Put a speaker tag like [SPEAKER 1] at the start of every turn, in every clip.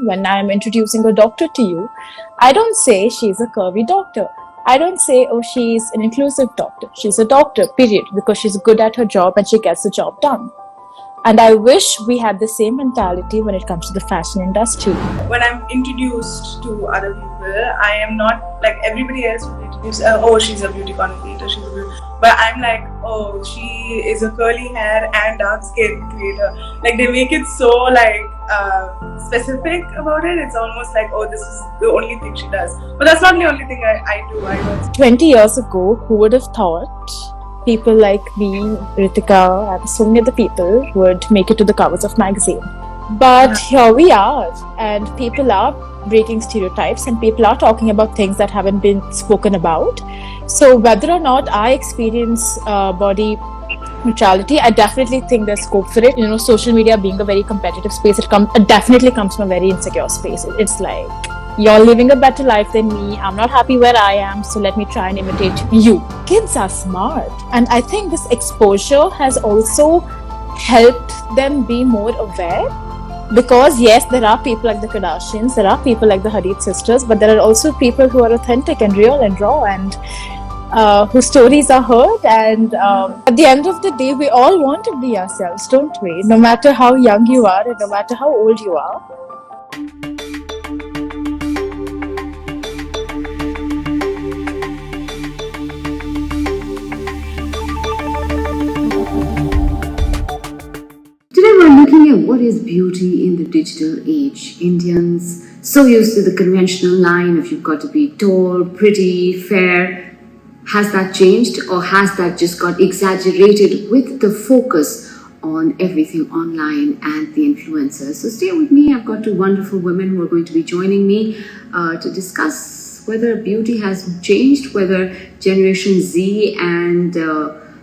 [SPEAKER 1] when I'm introducing a doctor to you, I don't say she's a curvy doctor. I don't say, oh, she's an inclusive doctor. She's a doctor, period, because she's good at her job and she gets the job done. And I wish we had the same mentality when it comes to the fashion industry.
[SPEAKER 2] When I'm introduced to other people, I am not like everybody else would introduce, oh, she's a beauty content creator, but I'm like, oh, she is a curly hair and dark skin creator. Like they make it so like specific about it. It's almost like, oh, this is the only thing she does. But that's not the only thing I do. I know.
[SPEAKER 1] 20 years ago, who would have thought people like me, Ritika, and so many other people would make it to the covers of magazine? But here we are, and people are breaking stereotypes, and people are talking about things that haven't been spoken about. So whether or not I experience body neutrality, I definitely think there's scope for it. You know, social media being a very competitive space, it definitely comes from a very insecure space. It's like, you're living a better life than me, I'm not happy where I am, so let me try and imitate you. Kids are smart, and I think this exposure has also helped them be more aware, because yes, there are people like the Kardashians, there are people like the Hadid sisters, but there are also people who are authentic and real and raw, and whose stories are heard. And at the end of the day, we all want to be ourselves, don't we? No matter how young you are and no matter how old you are.
[SPEAKER 3] Today we're looking at what is beauty in the digital age. Indians so used to the conventional line of you've got to be tall, pretty, fair. Has that changed, or has that just got exaggerated with the focus on everything online and the influencers? So stay with me. I've got two wonderful women who are going to be joining me to discuss whether beauty has changed, whether Generation Z and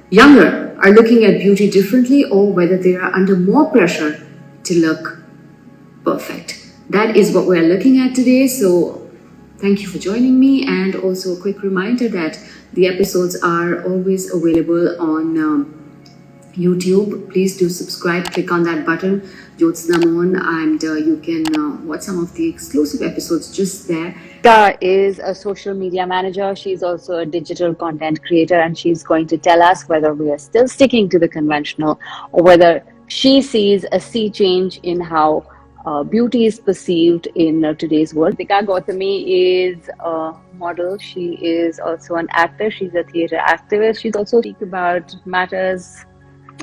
[SPEAKER 3] younger are looking at beauty differently, or whether they are under more pressure to look perfect. That is what we're looking at today. So thank you for joining me, and also a quick reminder that the episodes are always available on YouTube. Please do subscribe, click on that button, Jyotsna, Mohan, and you can watch some of the exclusive episodes just there.
[SPEAKER 4] Ritika is a social media manager. She's also a digital content creator, and she's going to tell us whether we are still sticking to the conventional or whether she sees a sea change in how beauty is perceived in today's world. Ritika Gautami is a model. She is also an actor. She's a theater activist. She's also speak about matters.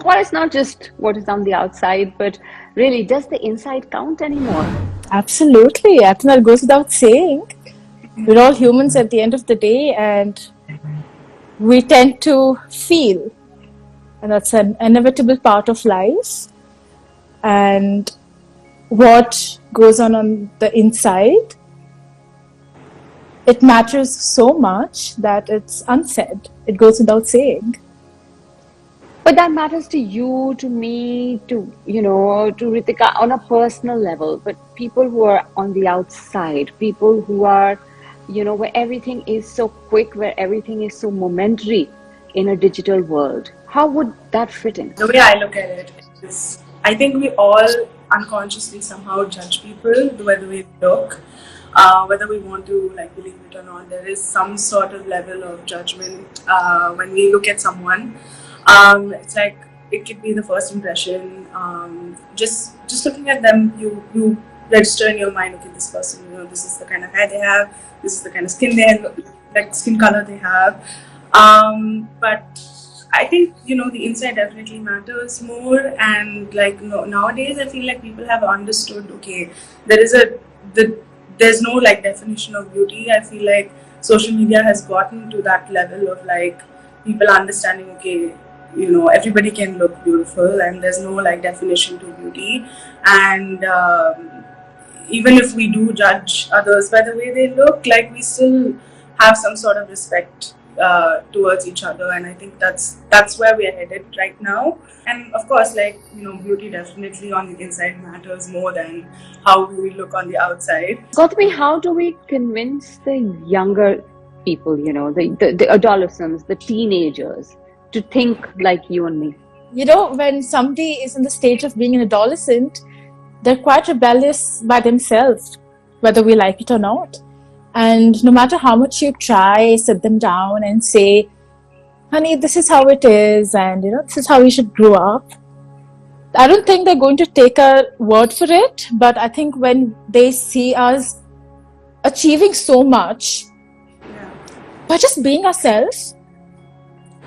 [SPEAKER 4] Well, it's not just what is on the outside, but really, does the inside count anymore?
[SPEAKER 1] Absolutely. I think that goes without saying. We're all humans at the end of the day, and we tend to feel, and that's an inevitable part of life. And what goes on the inside, it matters so much that it's unsaid. It goes without saying.
[SPEAKER 4] But that matters to you, to me, to Ritika on a personal level. But people who are on the outside, people who are, where everything is so quick, where everything is so momentary in a digital world, how would that fit in?
[SPEAKER 2] The way I look at it is, I think we all unconsciously somehow judge people the way they look. Whether we want to believe it or not, there is some sort of level of judgment when we look at someone. It's like it could be the first impression. Just looking at them, you register in your mind, okay, this person, this is the kind of hair they have, this is the kind of skin they have, like skin color they have. But I think the inside definitely matters more, and nowadays I feel like people have understood, okay, there's no definition of beauty. I feel like social media has gotten to that level of people understanding, okay, everybody can look beautiful, and there's no definition to beauty. And even if we do judge others by the way they look, we still have some sort of respect towards each other, and I think that's where we are headed right now. And of course, beauty definitely on the inside matters more than how we look on the outside.
[SPEAKER 4] Gautami, how do we convince the younger people, the adolescents, the teenagers, to think like you and me?
[SPEAKER 1] When somebody is in the stage of being an adolescent, they're quite rebellious by themselves, whether we like it or not. And no matter how much you try, sit them down and say, honey, this is how it is, and this is how you should grow up. I don't think they're going to take our word for it, but I think when they see us achieving so much by just being ourselves,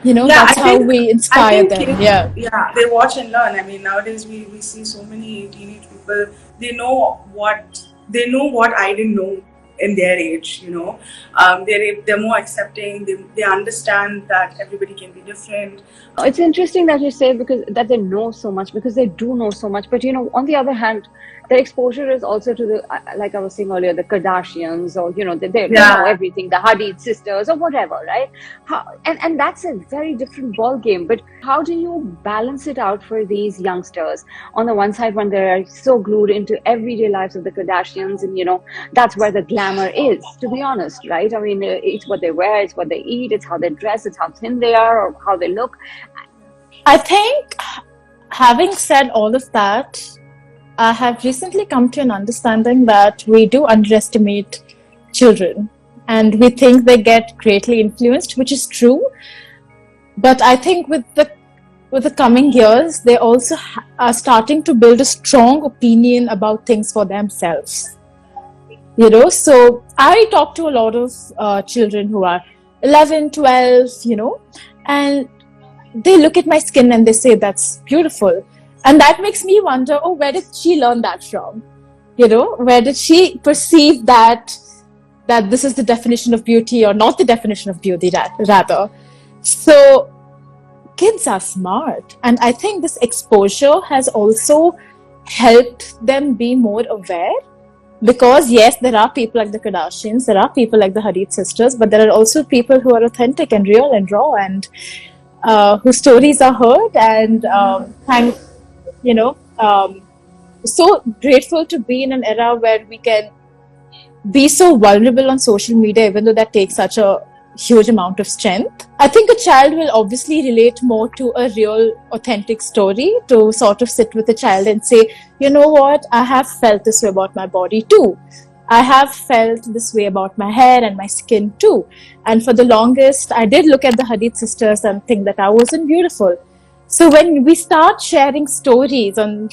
[SPEAKER 1] that's how we inspire them.
[SPEAKER 2] Kids, they watch and learn. I mean, nowadays we see so many teenage people. They know what I didn't know in their age. They're more accepting. They understand that everybody can be different.
[SPEAKER 4] It's interesting that you say that they know so much, because they do know so much. But on the other hand, their exposure is also to the, like I was saying earlier, the Kardashians, or they know everything, the Hadid sisters or whatever, right? And that's a very different ball game. But how do you balance it out for these youngsters? On the one side, when they're so glued into everyday lives of the Kardashians, and that's where the glamour is, to be honest, right? I mean, it's what they wear, it's what they eat, it's how they dress, it's how thin they are or how they look.
[SPEAKER 1] I think, having said all of that, I have recently come to an understanding that we do underestimate children, and we think they get greatly influenced, which is true. But I think with the coming years, they also are starting to build a strong opinion about things for themselves. So I talk to a lot of children who are 11, 12, and they look at my skin and they say, that's beautiful. And that makes me wonder, where did she learn that from? Where did she perceive that this is the definition of beauty, or not the definition of beauty, rather? So kids are smart. And I think this exposure has also helped them be more aware. Because yes, there are people like the Kardashians, there are people like the Hadid sisters, but there are also people who are authentic and real and raw, and whose stories are heard. And so grateful to be in an era where we can be so vulnerable on social media, even though that takes such a huge amount of strength. I think a child will obviously relate more to a real, authentic story, to sort of sit with a child and say, you know what, I have felt this way about my body too. I have felt this way about my hair and my skin too. And for the longest, I did look at the Hadid sisters and think that I wasn't beautiful. So when we start sharing stories in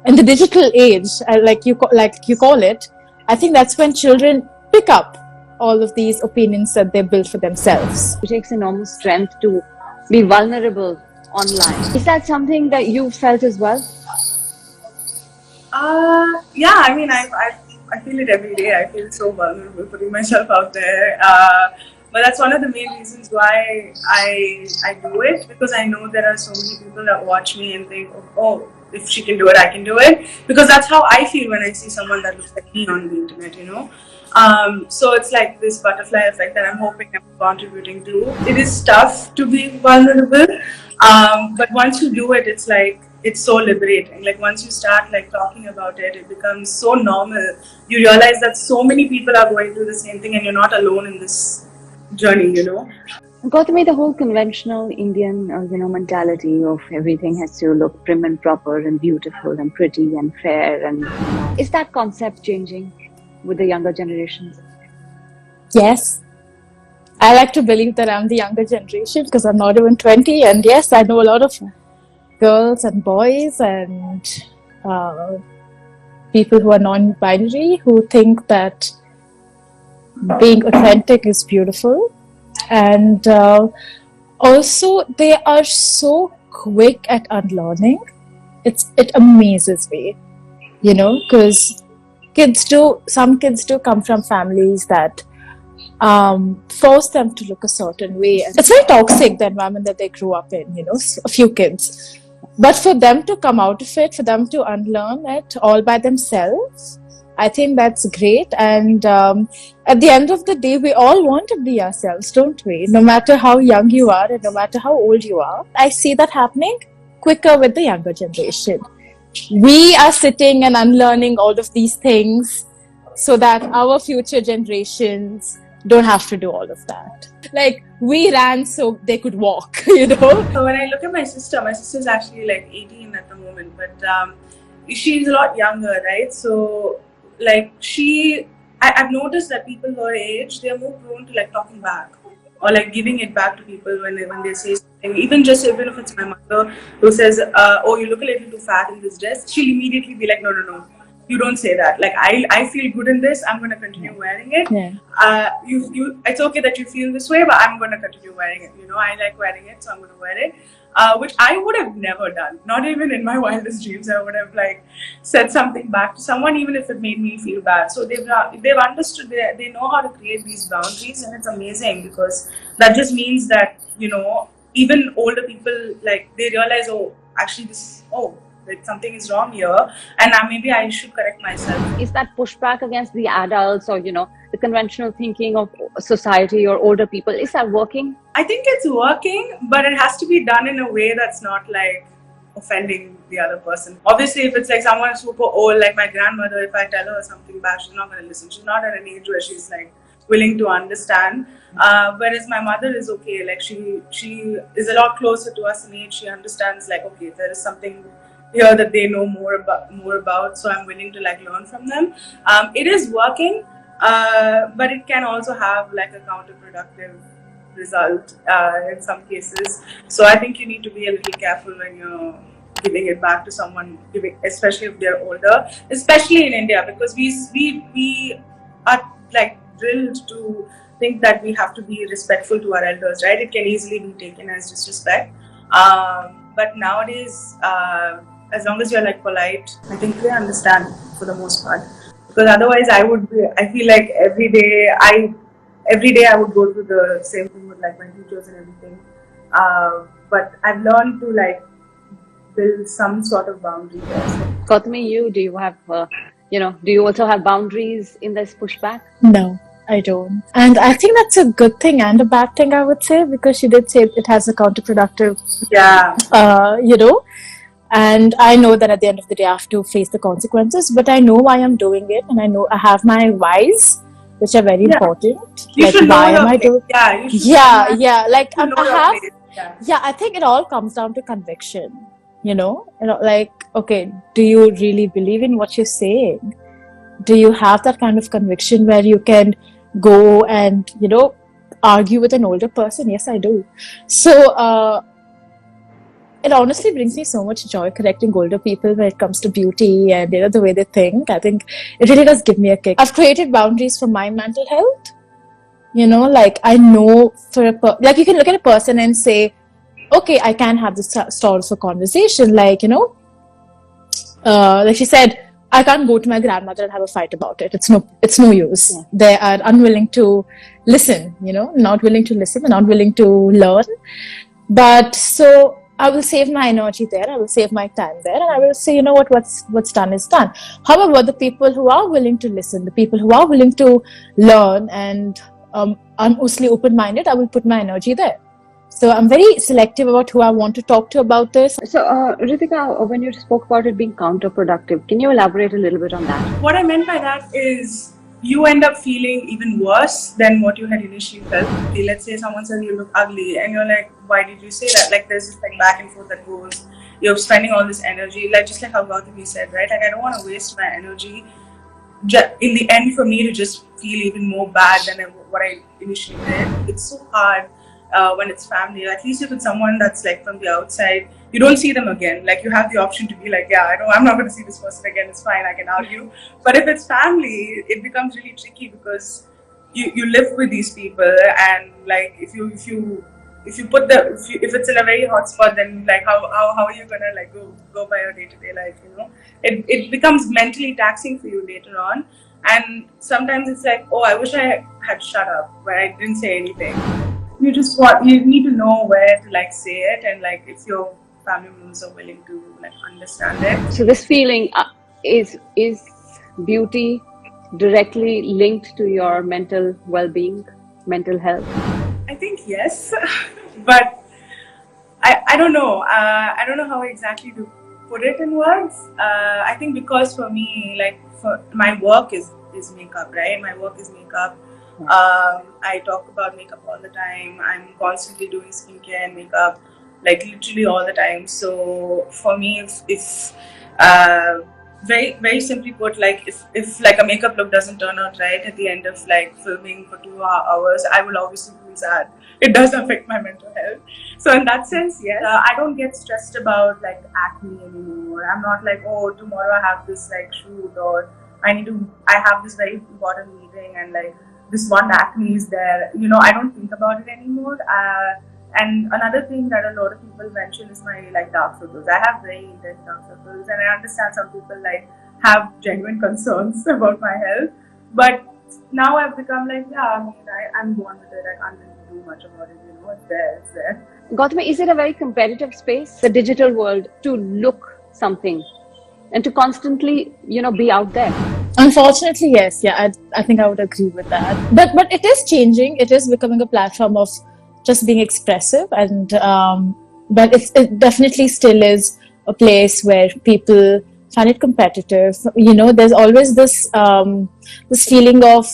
[SPEAKER 1] the digital age, like you call it, I think that's when children pick up all of these opinions that they build for themselves.
[SPEAKER 4] It takes enormous strength to be vulnerable online. Is that something that you felt as well?
[SPEAKER 2] Yeah, I mean, I feel it every day. I feel so vulnerable putting myself out there. But that's one of the main reasons why I do it, because I know there are so many people that watch me and think, oh, if she can do it, I can do it. Because that's how I feel when I see someone that looks like me on the internet, So it's like this butterfly effect that I'm hoping I'm contributing to. It is tough to be vulnerable, but once you do it, it's like, it's so liberating. Like once you start like talking about it, it becomes so normal. You realize that so many people are going through the same thing and you're not alone in this journey,
[SPEAKER 4] Gautami, the whole conventional Indian, mentality of everything has to look prim and proper and beautiful and pretty and fair. And is that concept changing with the younger generations?
[SPEAKER 1] Yes. I like to believe that I'm the younger generation because I'm not even 20. And yes, I know a lot of girls and boys and people who are non-binary who think that being authentic is beautiful. And also they are so quick at unlearning. It amazes me, because some kids do come from families that force them to look a certain way. It's very toxic, the environment that they grew up in, a few kids. But for them to come out of it, for them to unlearn it all by themselves, I think that's great. And at the end of the day, we all want to be ourselves, don't we? No matter how young you are and no matter how old you are. I see that happening quicker with the younger generation. We are sitting and unlearning all of these things so that our future generations don't have to do all of that. Like, we ran so they could walk,
[SPEAKER 2] So when I look at my sister's actually like 18 at the moment, but she's a lot younger, right? So like I've noticed that people her age, they're more prone to like talking back or like giving it back to people when they say something. Even if it's my mother who says, "Oh, you look a little too fat in this dress," she'll immediately be like, "No, no, no, you don't say that. Like I feel good in this. I'm gonna continue wearing it.
[SPEAKER 1] Yeah.
[SPEAKER 2] It's okay that you feel this way, but I'm gonna continue wearing it. You know, I like wearing it, so I'm gonna wear it." Which I would have never done. Not even in my wildest dreams, I would have like said something back to someone, even if it made me feel bad. So they've understood. They know how to create these boundaries, and it's amazing because that just means that even older people, like, they realize, oh, actually like something is wrong here, and maybe I should correct myself.
[SPEAKER 4] Is that pushback against the adults or the conventional thinking of society or older people, is that working?
[SPEAKER 2] I think it's working, but it has to be done in a way that's not like offending the other person. Obviously, if it's like someone super old, like my grandmother, if I tell her something bad, she's not going to listen. She's not at an age where she's like willing to understand. Whereas my mother is okay. Like she is a lot closer to us in age. She understands, like, okay, there is something here that they know more about. So I'm willing to like learn from them. It is working, but it can also have like a counterproductive result in some cases. So I think you need to be a little careful when you're giving it back to someone, especially if they're older, especially in India, because we are like drilled to think that we have to be respectful to our elders, right? It can easily be taken as disrespect. But nowadays, as long as you're like polite, I think they understand for the most part. Because otherwise, I feel like every day I would go through the same thing with like my teachers and everything. But I've learned to like build some sort of boundary there.
[SPEAKER 4] Gautami, do you have, do you also have boundaries in this pushback?
[SPEAKER 1] No, I don't. And I think that's a good thing and a bad thing, I would say, because she did say it has a counterproductive, and I know that at the end of the day I have to face the consequences, but I know why I'm doing it, and I know I have my whys, which are very important.
[SPEAKER 2] You
[SPEAKER 1] like,
[SPEAKER 2] should
[SPEAKER 1] why
[SPEAKER 2] know
[SPEAKER 1] am I doing? Like I think it all comes down to conviction. Like, okay, do you really believe in what you're saying? Do you have that kind of conviction where you can go and argue with an older person? Yes, I do. So it honestly brings me so much joy correcting older people when it comes to beauty and the way they think. I think it really does give me a kick. I've created boundaries for my mental health. Like, I know like, you can look at a person and say, okay, I can have this sort of a conversation. Like, like she said, I can't go to my grandmother and have a fight about it. It's no use. Yeah. They are unwilling to listen, not willing to listen and not willing to learn. But so I will save my energy there. I will save my time there, and I will say, what's done is done. However, the people who are willing to listen, the people who are willing to learn, and I'm mostly open-minded, I will put my energy there. So I'm very selective about who I want to talk to about this.
[SPEAKER 4] So, Ritika, when you spoke about it being counterproductive, can you elaborate a little bit on that?
[SPEAKER 2] What I meant by that is you end up feeling even worse than what you had initially felt. Let's say someone says you look ugly, and you're like, why did you say that? Like, there's this like back and forth that goes. You're spending all this energy, like just like how Gautami said, right? Like, I don't want to waste my energy in the end for me to just feel even more bad than what I initially did. It's so hard when it's family. At least if it's someone that's like from the outside, you don't see them again. Like, you have the option to be like, yeah, I'm not going to see this person again. It's fine. I can argue. But if it's family, it becomes really tricky because you live with these people, and like if it's in a very hot spot, then like how are you gonna like go by your day-to-day life? It becomes mentally taxing for you later on, and sometimes it's like, oh, I wish I had shut up where I didn't say anything. You need to know where to like say it, and like if your family members are willing to like understand it.
[SPEAKER 4] So this feeling is beauty directly linked to your mental well-being, mental health?
[SPEAKER 2] I think yes, but I don't know. I don't know how exactly to put it in words. I think because for me, like, for my work is makeup, right? My work is makeup. I talk about makeup all the time. I'm constantly doing skincare and makeup, like literally all the time. So for me, if very simply put, like if like a makeup look doesn't turn out right at the end of like filming for 2 hours, I will obviously feel sad. It does affect my mental health. So in that sense, yes, I don't get stressed about like acne anymore. I'm not like, oh, tomorrow I have this like shoot, or I have this very important meeting, and like this one acne is there. I don't think about it anymore. And another thing that a lot of people mention is my like dark circles. I have very intense dark circles, and I understand some people like have genuine concerns about my health. But now I've become like, yeah, I mean, I'm born with it. I can't really do much about it. It's there. It's there.
[SPEAKER 4] Gautami, is it a very competitive space, the digital world, to look something and to constantly, be out there?
[SPEAKER 1] Unfortunately, yes. Yeah, I think I would agree with that. But it is changing. It is becoming a platform of just being expressive, and but it definitely still is a place where people find it competitive. There's always this feeling of,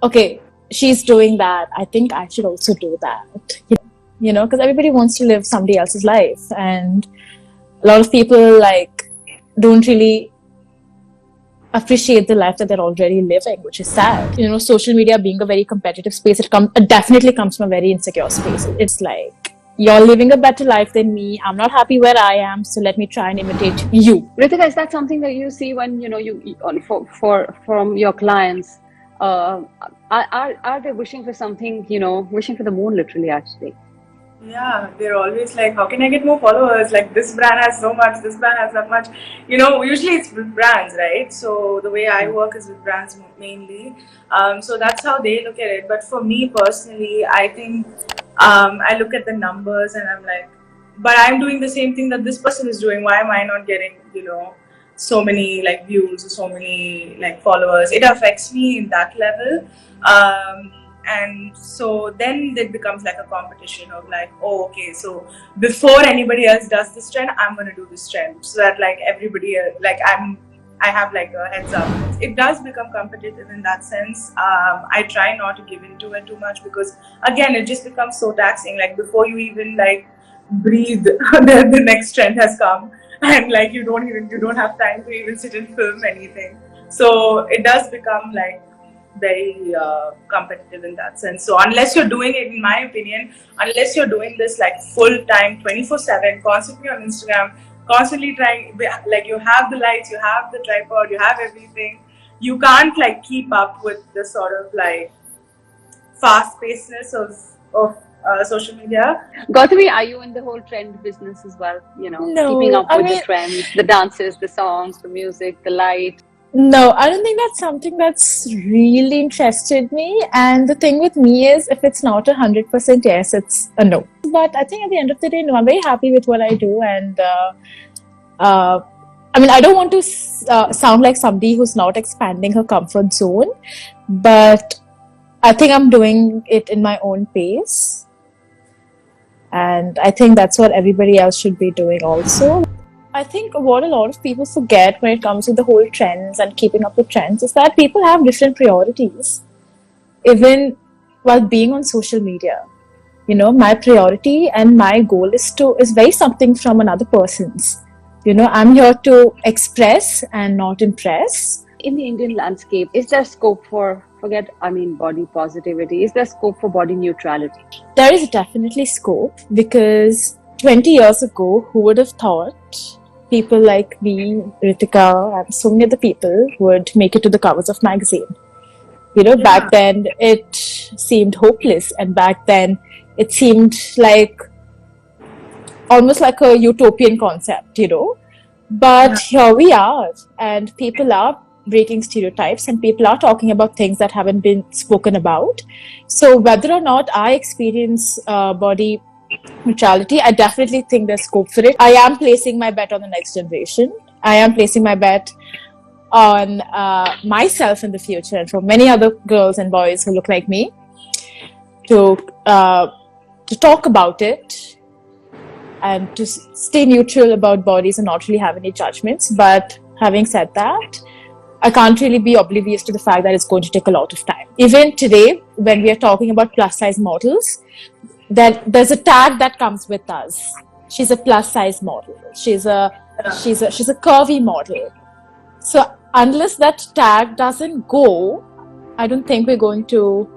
[SPEAKER 1] okay, she's doing that, I think I should also do that. Because everybody wants to live somebody else's life, and a lot of people like don't really appreciate the life that they're already living, which is sad. Social media being a very competitive space, it definitely comes from a very insecure space. It's like, you're living a better life than me, I'm not happy where I am, so let me try and imitate you.
[SPEAKER 4] Ritika, is that something that you see when from your clients? Are they wishing for something, wishing for the moon, literally, actually?
[SPEAKER 2] Yeah, they're always like, how can I get more followers? Like, this brand has so much, this brand has that much. Usually it's with brands, right? So the way I work is with brands mainly. So that's how they look at it. But for me personally, I think I look at the numbers and I'm like, but I'm doing the same thing that this person is doing. Why am I not getting, so many like views or so many like followers? It affects me in that level. And so then it becomes like a competition of like, oh, okay, so before anybody else does this trend, I'm going to do this trend, so that like everybody like I have like a heads up. It does become competitive in that sense. I try not to give into it too much, because again, it just becomes so taxing. Like, before you even like breathe, the next trend has come, and like you don't have time to even sit and film anything. So it does become like very competitive in that sense. So unless you're doing it, in my opinion, unless you're doing this like full time, 24/7, constantly on Instagram, constantly trying, like, you have the lights, you have the tripod, you have everything, you can't like keep up with the sort of like fast-pacedness of social media.
[SPEAKER 4] Gautami, are you in the whole trend business as well?
[SPEAKER 1] No,
[SPEAKER 4] keeping up with the trends, the dances, the songs, the music, the light?
[SPEAKER 1] No, I don't think that's something that's really interested me. And the thing with me is, if it's not 100% yes, it's a no. But I think at the end of the day, no, I'm very happy with what I do. And I mean, I don't want to sound like somebody who's not expanding her comfort zone, but I think I'm doing it in my own pace. And I think that's what everybody else should be doing also. I think what a lot of people forget when it comes to the whole trends and keeping up with trends is that people have different priorities, even while being on social media. My priority and my goal is very something from another person's. I'm here to express and not impress.
[SPEAKER 4] In the Indian landscape, is there scope for, body positivity? Is there scope for body neutrality?
[SPEAKER 1] There is definitely scope, because 20 years ago, who would have thought people like me, Ritika, and so many other people would make it to the covers of magazine? Back then it seemed hopeless, and back then it seemed like almost like a utopian concept, But here we are, and people are breaking stereotypes, and people are talking about things that haven't been spoken about. So whether or not I experience body neutrality, I definitely think there's scope for it. I am placing my bet on the next generation. I am placing my bet on myself in the future, and for many other girls and boys who look like me, to talk about it and to stay neutral about bodies and not really have any judgments. But having said that, I can't really be oblivious to the fact that it's going to take a lot of time. Even today, when we are talking about plus size models, there's a tag that comes with us. She's a plus size model. She's a curvy model. So unless that tag doesn't go, I don't think we're going to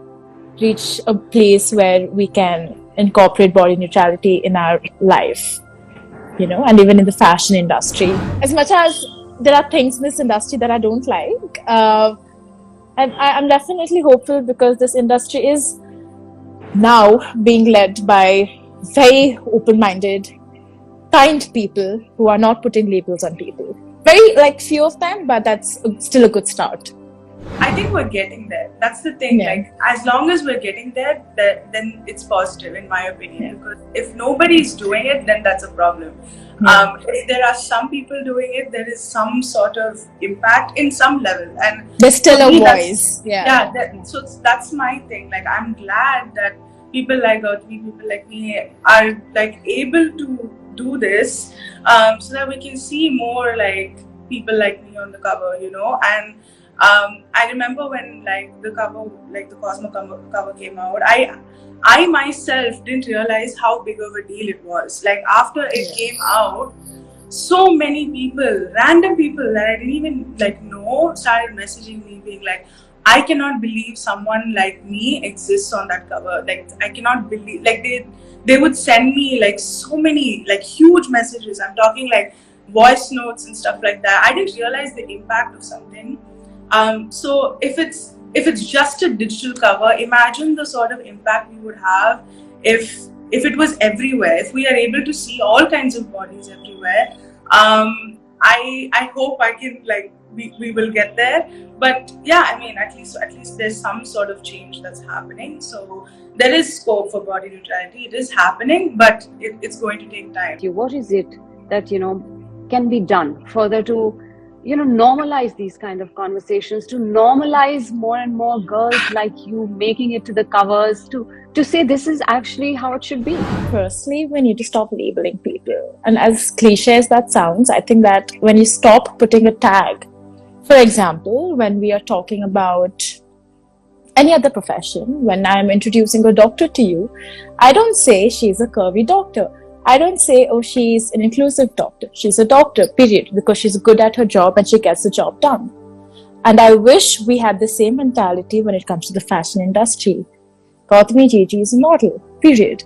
[SPEAKER 1] reach a place where we can incorporate body neutrality in our life, and even in the fashion industry. As much as there are things in this industry that I don't like, and I'm definitely hopeful because this industry is now being led by very open-minded, kind people who are not putting labels on people. Very few of them, but that's still a good start.
[SPEAKER 2] I think we're getting there. That's the thing.
[SPEAKER 1] Yeah.
[SPEAKER 2] Like, as long as we're getting there, then it's positive, in my opinion. Because if nobody's doing it, then that's a problem. If there are some people doing it, there is some sort of impact in some level, and
[SPEAKER 1] there's still
[SPEAKER 2] for
[SPEAKER 1] a
[SPEAKER 2] me,
[SPEAKER 1] voice.
[SPEAKER 2] So that's my thing. Like, I'm glad that people like Earthly, people like me, are like able to do this, so that we can see more like people like me on the cover, and. I remember when the cover, the Cosmo cover came out, I myself didn't realize how big of a deal it was. Like, after it came out, so many people, random people that I didn't even know, started messaging me being like, I cannot believe someone like me exists on that cover. Like, I cannot believe, they would send me so many huge messages. I'm talking voice notes and stuff like that. I didn't realize the impact of something. So if it's just a digital cover, imagine the sort of impact we would have if it was everywhere. If we are able to see all kinds of bodies everywhere, I hope I can we will get there. But yeah, I mean, at least there's some sort of change that's happening. So there is scope for body neutrality. It is happening, but it's going to take time.
[SPEAKER 4] What is it that can be done further to normalize these kind of conversations, to normalize more and more girls like you making it to the covers, to say this is actually how it should be?
[SPEAKER 1] Firstly, we need to stop labeling people. And as cliche as that sounds, I think that when you stop putting a tag, for example, when we are talking about any other profession, when I'm introducing a doctor to you, I don't say she's a curvy doctor. I don't say, oh, she's an inclusive doctor. She's a doctor, period, because she's good at her job and she gets the job done. And I wish we had the same mentality when it comes to the fashion industry. Gautami Gigi is a model, period.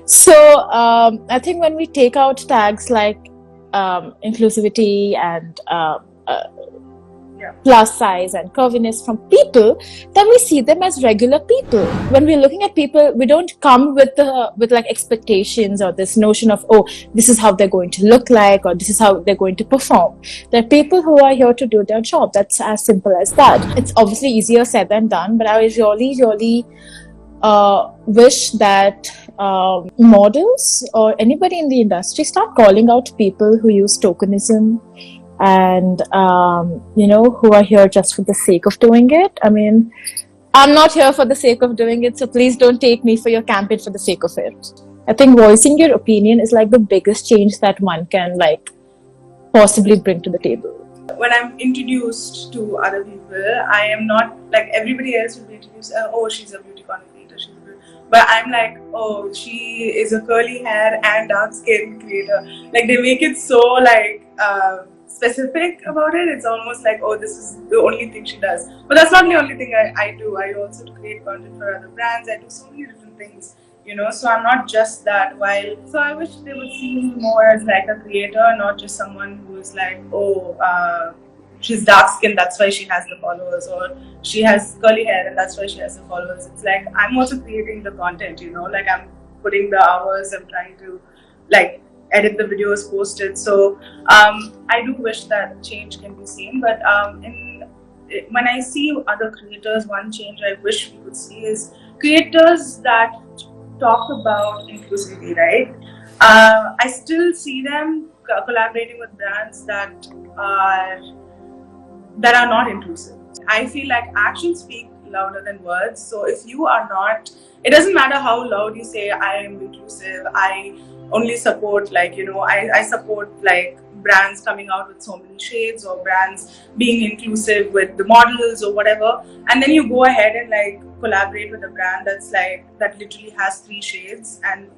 [SPEAKER 1] So I think when we take out tags like inclusivity and plus size and curviness from people, then we see them as regular people. When we're looking at people, we don't come with expectations or this notion of, oh, this is how they're going to look like, or this is how they're going to perform. They're people who are here to do their job. That's as simple as that. It's obviously easier said than done, but I really wish that models or anybody in the industry start calling out people who use tokenism and who are here just for the sake of doing it. I mean, I'm not here for the sake of doing it, so please don't take me for your campaign for the sake of it. I think voicing your opinion is the biggest change that one can possibly bring to the table.
[SPEAKER 2] When I'm introduced to other people, I am not everybody else will be introduced, oh, she's a beauty content creator, but I'm like, oh, she is a curly hair and dark skin creator. They make it so specific about it. It's almost like, oh, this is the only thing she does. But that's not the only thing I do. I also create content for other brands. I do so many different things, so I'm not just that. So I wish they would see me more as a creator, not just someone who is she's dark skinned, that's why she has the followers, or she has curly hair and that's why she has the followers. It's I'm also creating the content, I'm putting the hours, I'm trying to edit the videos, post it. So I do wish that change can be seen. But when I see other creators, one change I wish we could see is creators that talk about inclusivity, right? I still see them collaborating with brands that are not inclusive. I feel actions speak louder than words. So if you are not, it doesn't matter how loud you say I am inclusive, I only support I support brands coming out with so many shades, or brands being inclusive with the models or whatever, and then you go ahead and collaborate with a brand that's that literally has 3 shades and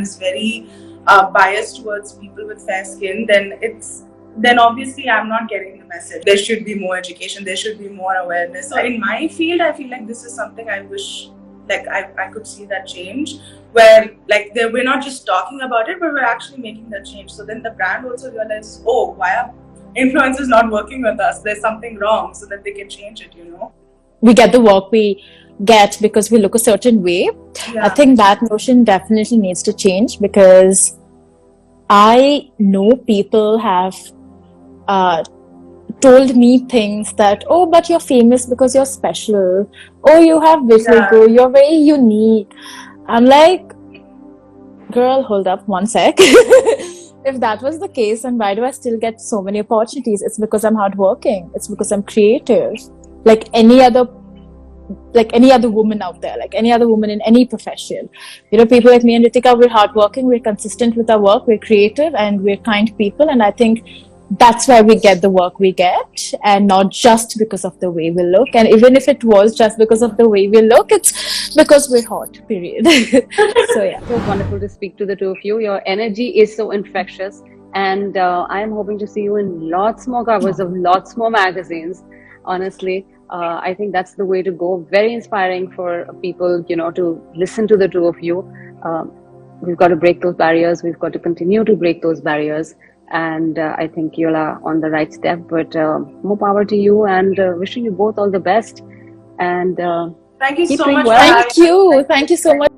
[SPEAKER 2] is very biased towards people with fair skin, then then obviously I'm not getting the message. There should be more education, there should be more awareness. So in my field, I feel like this is something I wish like I could see that change, where like we're not just talking about it, but we're actually making that change. So then the brand also realizes, oh, why are influencers not working with us? There's something wrong, so that they can change it, you know.
[SPEAKER 1] We get the work we get because we look a certain way.
[SPEAKER 2] Yeah.
[SPEAKER 1] I think that notion definitely needs to change, because I know people have told me things that, oh, but you're famous because you're special. Oh, you have vitiligo. You're very unique. I'm like, girl, hold up one sec. If that was the case, then why do I still get so many opportunities? It's because I'm hardworking. It's because I'm creative. Like any other woman out there, like any other woman in any profession. You know, people like me and Ritika, we're hardworking, we're consistent with our work, we're creative, and we're kind people. And I think that's why we get the work we get, and not just because of the way we look. And even if it was just because of the way we look, it's because we're hot, period. So yeah.
[SPEAKER 4] It was wonderful to speak to the two of you. Your energy is so infectious, and I am hoping to see you in lots more covers of lots more magazines. Honestly, I think that's the way to go. Very inspiring for people, you know, to listen to the two of you. We've got to break those barriers. We've got to continue to break those barriers. And I think you're on the right step. But more power to you, and wishing you both all the best. And
[SPEAKER 2] thank you
[SPEAKER 4] keep
[SPEAKER 2] so
[SPEAKER 4] doing
[SPEAKER 2] much.
[SPEAKER 4] well.
[SPEAKER 1] Thank you so much.